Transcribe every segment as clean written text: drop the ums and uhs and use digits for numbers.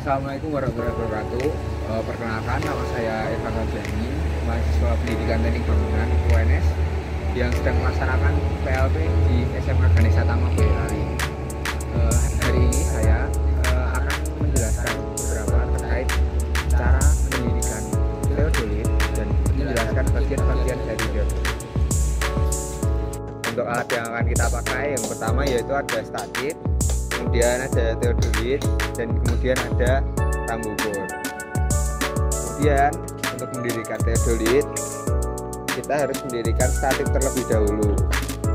Assalamualaikum warahmatullahi wabarakatuh. Perkenalkan, nama saya Evan Rajani, mahasiswa Pendidikan Teknik Bangunan UNS yang sedang melaksanakan PLP di SMA Ganesha Tama Boyolali. Hari ini saya akan menjelaskan beberapa terkait cara mendirikan teodolit dan menjelaskan bagian-bagian dari teodolit. Untuk alat yang akan kita pakai, yang pertama yaitu ada statif, kemudian ada teodolit, dan kemudian ada tambobor. Kemudian untuk mendirikan teodolit, kita harus mendirikan statif terlebih dahulu.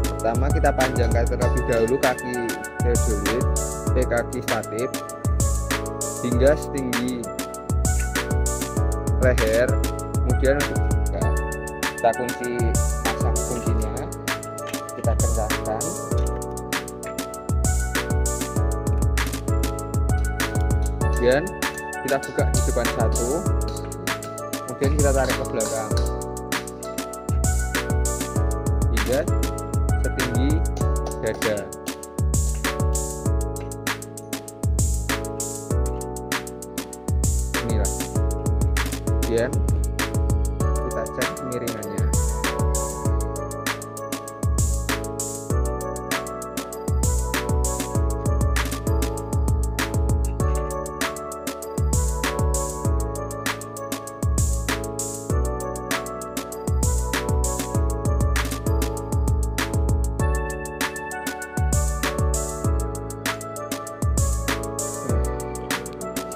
Pertama, kita panjangkan terlebih dahulu kaki teodolit, kaki statif hingga setinggi leher. Kemudian untuk kita kunci, pasang kuncinya, kita kencangkan. Kemudian kita buka di depan satu, kemudian kita tarik ke belakang hingga setinggi dada. Inilah. Kemudian kita cek kemiringannya.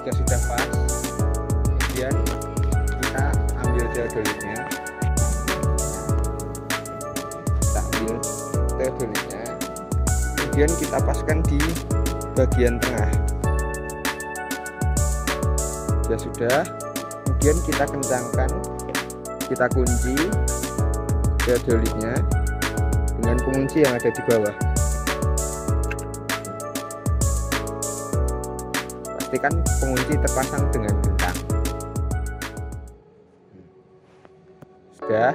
Jika sudah pas, kemudian kita ambil teodolitnya, kemudian kita paskan di bagian tengah. Jika sudah, kemudian kita kencangkan, kita kunci teodolitnya dengan pengunci yang ada di bawah. Pastikan pengunci terpasang dengan kencang. Sudah.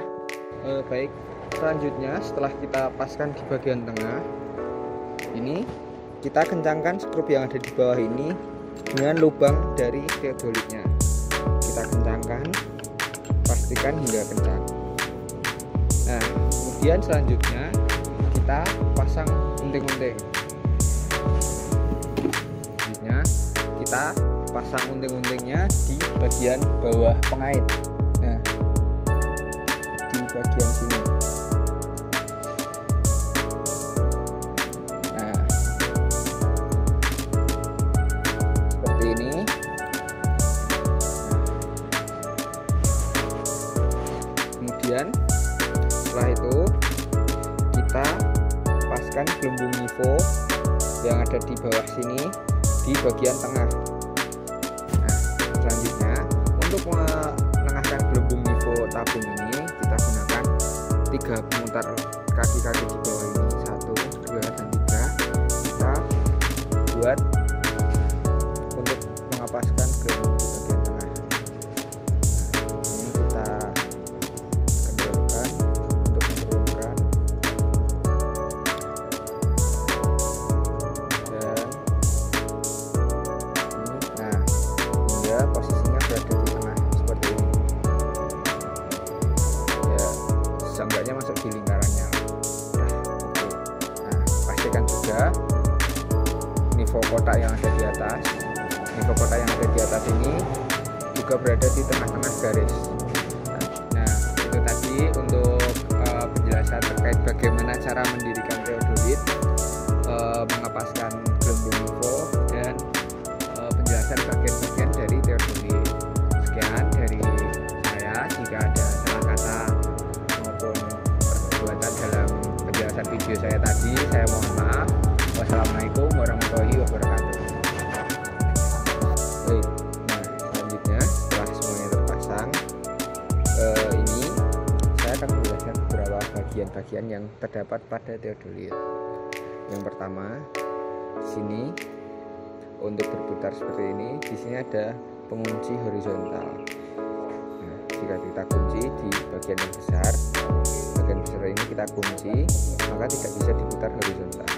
Baik, selanjutnya setelah kita paskan di bagian tengah ini, kita kencangkan skrup yang ada di bawah ini dengan lubang dari teodolitnya. Kita kencangkan, pastikan hingga kencang. Nah, kemudian selanjutnya kita pasang unting-unting. Kita pasang unting-untingnya di bagian bawah pengait. Nah, di bagian sini. Nah, seperti ini. Kemudian setelah itu kita paskan gelembung nivo yang ada di bawah sini di bagian tengah. Nah, selanjutnya untuk menengahkan gelembung nivo tabung ini, kita gunakan 3 pemutar kaki-kaki di bawah ini, 1, 2, dan 3. Kita buat untuk mengapaskan gelembung di bagian tengah. Ini kita kendorkan untuk menurunkan. Posisinya berada di tengah seperti ini ya, seenggaknya masuk di lingkarannya. Nah, pastikan juga nivo kotak yang ada di atas, ini juga berada di tengah-tengah garis. Nah, itu tadi untuk penjelasan terkait bagaimana cara mendirikan teodolit, mengapaskan gelembung nivo, dan penjelasan bagian-bagian dari teodolit. Sekian dari saya. Jika ada salah kata maupun perbuatan dalam penjelasan video saya tadi, saya mohon maaf. Wassalamualaikum warahmatullahi wabarakatuh. Baik, nah selanjutnya setelah semuanya terpasang, ini saya akan menjelaskan beberapa bagian-bagian yang terdapat pada teodolit. Yang pertama, di sini untuk berputar seperti ini, di sini ada pengunci horizontal. Nah, jika kita kunci di bagian yang besar, ini kita kunci, maka tidak bisa diputar horizontal.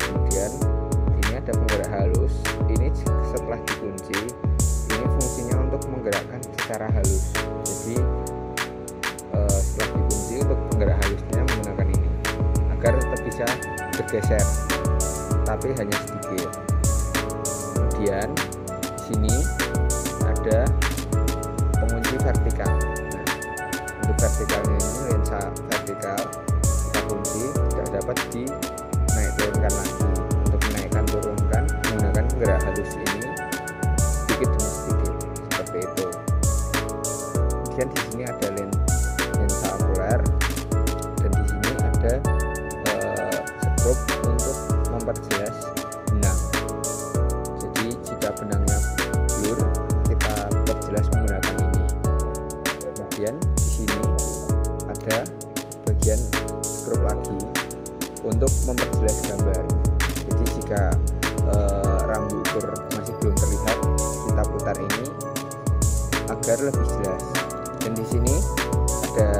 Kemudian ini ada penggerak halus, ini setelah dikunci ini fungsinya untuk menggerakkan secara halus. Jadi setelah dikunci, untuk penggerak halusnya menggunakan ini agar tetap bisa bergeser, tapi hanya sedikit. Kemudian di sini ada pengunci vertikal. Nah, untuk vertikalnya ini lensa vertikal kita kunci, tidak dapat dinaik turunkan lagi. Untuk menaikkan turunkan menggunakan penggerak halus ini sedikit demi sedikit seperti itu. Kemudian di sini ada lensa okuler, dan di sini ada skrup untuk memperjelas benang. Jadi jika benangnya blur, kita perjelas menggunakan ini. Kemudian di sini ada bagian skrup lagi untuk memperjelas gambar. Jadi jika rambu ukur masih belum terlihat, kita putar ini agar lebih jelas. Dan di sini ada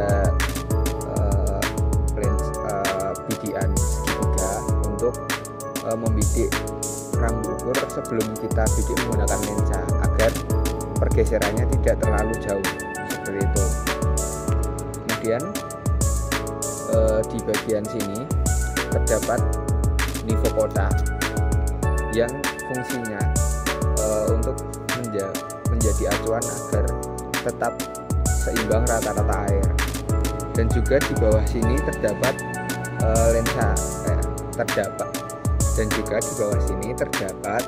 bidikan segitiga untuk membidik rambu ukur sebelum kita bidik menggunakan lensa agar pergeserannya tidak terlalu jauh seperti itu. Kemudian di bagian sini terdapat nivokota yang fungsinya untuk menjadi acuan agar tetap seimbang rata-rata air. Dan juga di bawah sini terdapat dan juga di bawah sini terdapat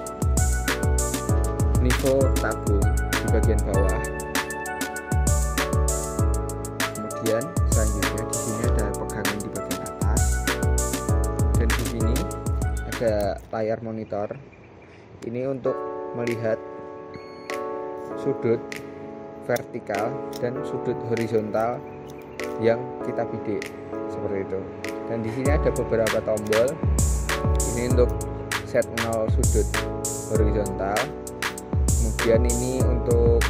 nivo tabung di bagian bawah. Kemudian selanjutnya di sini ada pegangan di bagian atas, dan di sini ada layar monitor. Ini untuk melihat sudut vertikal dan sudut horizontal yang kita bidik seperti itu. Dan di sini ada beberapa tombol. Ini untuk set 0 sudut horizontal. Kemudian ini untuk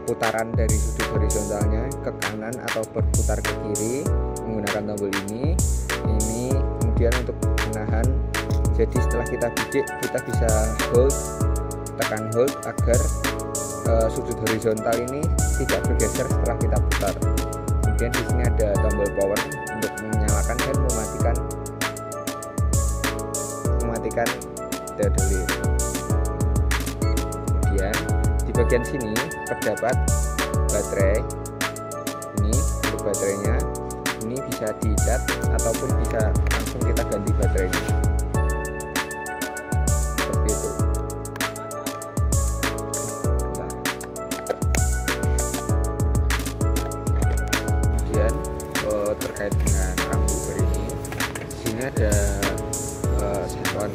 putaran dari sudut horizontalnya ke kanan atau berputar ke kiri menggunakan tombol ini. Ini kemudian untuk menahan. Jadi setelah kita bidik, kita bisa tekan hold agar sudut horizontal ini tidak bergeser setelah kita putar. Kemudian di sini ada tombol power untuk menyalakan dan mematikan theodolit. Kemudian di bagian sini terdapat baterai. Ini untuk baterainya, ini bisa di-cat ataupun bisa langsung kita ganti baterainya. Seperti itu. Kemudian terkait dengan rambu ukur ini, di sini ada satuan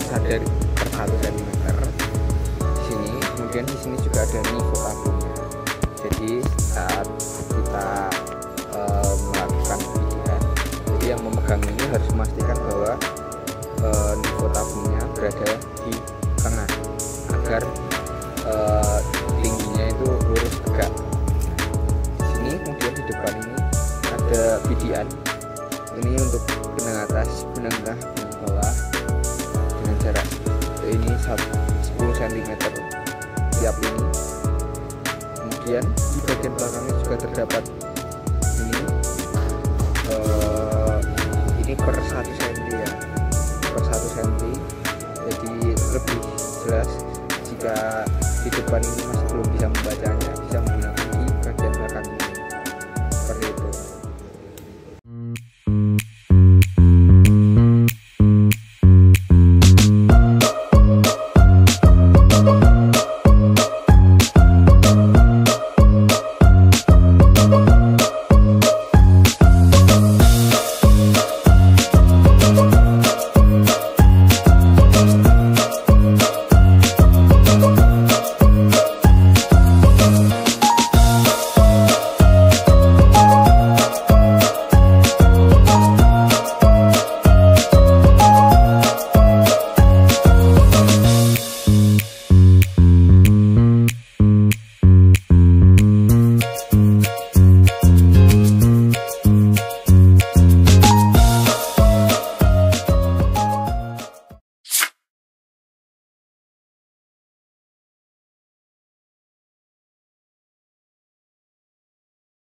sadar per 1 cm. Di sini, kemudian di sini juga ada nivo tabungnya. Jadi saat kita melakukan bidikan, jadi yang memegang ini harus memastikan bahwa nivo tabungnya berada di tengah agar tingginya itu lurus tegak. Di sini kemudian di depan ini ada bidikan. Ini untuk benang atas, benang tengah, benang bawah dengan jarak ini 10 cm tiap ini. Kemudian di bagian belakangnya juga terdapat ini per 1 cm ya, per 1 cm. Jadi lebih jelas jika di depan ini masih belum bisa membacanya.